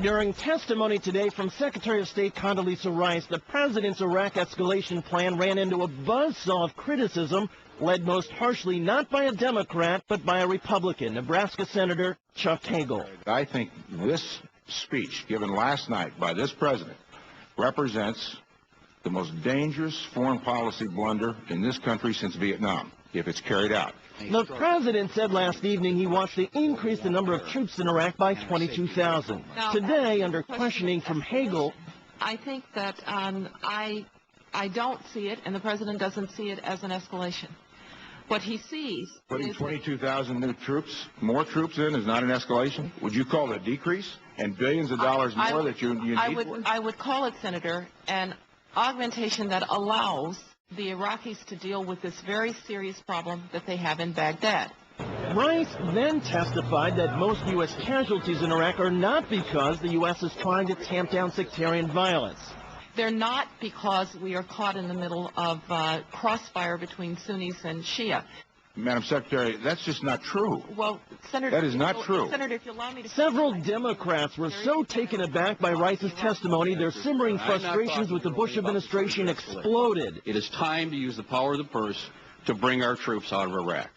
During testimony today from Secretary of State Condoleezza Rice, the president's Iraq escalation plan ran into a buzzsaw of criticism, led most harshly not by a Democrat, but by a Republican, Nebraska Senator Chuck Hagel. I think this speech given last night by this president represents the most dangerous foreign policy blunder in this country since Vietnam, if it's carried out. The president said last evening he wants to increase the number of troops in Iraq by 22,000. Today, under questioning from Hagel, I think that I don't see it, and the president doesn't see it as an escalation. What he sees Putting is 22,000 new troops, more troops in, is not an escalation? Would you call it a decrease? And billions of dollars more that you need? I would call it, Senator, an augmentation that allows the Iraqis to deal with this very serious problem that they have in Baghdad. Rice then testified that most U.S. casualties in Iraq are not because the U.S. is trying to tamp down sectarian violence. They're not because we are caught in the middle of crossfire between Sunnis and Shia. Madam Secretary, that's just not true. Well, Senator, that is not true. Senator, if you allow me to... Several Democrats were so taken aback by Rice's testimony, their simmering frustrations with the Bush administration exploded. It is time to use the power of the purse to bring our troops out of Iraq.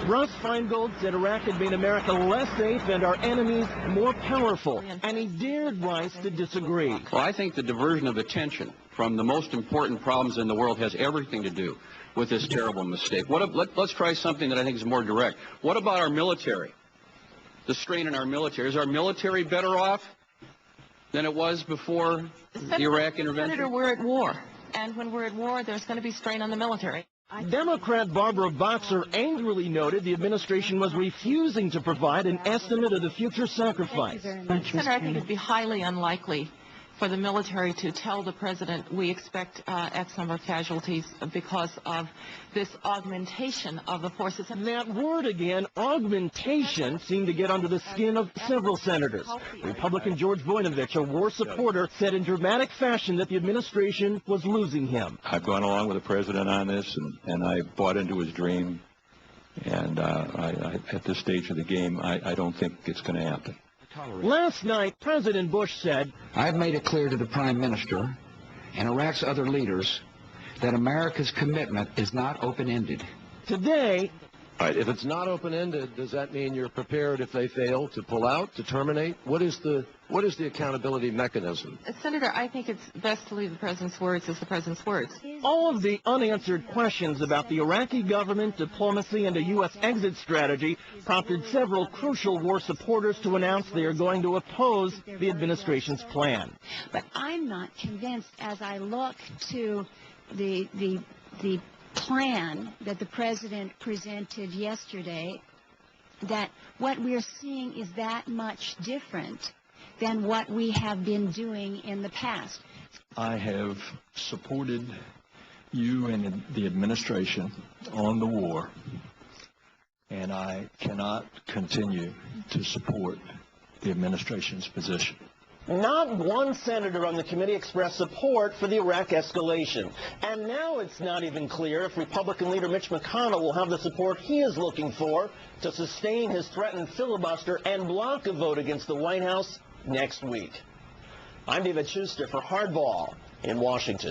Russ Feingold said Iraq had made America less safe and our enemies more powerful, and he dared Rice to disagree. Well, I think the diversion of attention from the most important problems in the world has everything to do with this terrible mistake. Let's try something that I think is more direct. What about our military? The strain in our military. Is our military better off than it was before the Iraq intervention? Senator, we're at war, and when we're at war, there's going to be strain on the military. Democrat Barbara Boxer angrily noted the administration was refusing to provide an estimate of the future sacrifice. Senator, I think it would be highly unlikely for the military to tell the president we expect X number of casualties because of this augmentation of the forces. That word again, augmentation, seemed to get under the skin of several senators. Republican George Voinovich, a war supporter, said in dramatic fashion that the administration was losing him. I've gone along with the president on this, and I bought into his dream. And at this stage of the game, I don't think it's going to happen. Last night, President Bush said, I've made it clear to the Prime Minister and Iraq's other leaders that America's commitment is not open-ended. Today, Right. If it's not open-ended, does that mean you're prepared if they fail to pull out, to terminate? What is the accountability mechanism? Senator, I think it's best to leave the president's words as the president's words. all of the unanswered questions about the Iraqi government, diplomacy, and a U.S. exit strategy prompted several crucial war supporters to announce they are going to oppose the administration's plan. But I'm not convinced as I look to the plan that the president presented yesterday that what we're seeing is that much different than what we have been doing in the past. I have supported you and the administration on the war, and I cannot continue to support the administration's position. Not one senator on the committee expressed support for the Iraq escalation. And now it's not even clear if Republican leader Mitch McConnell will have the support he is looking for to sustain his threatened filibuster and block a vote against the White House next week. I'm David Schuster for Hardball in Washington.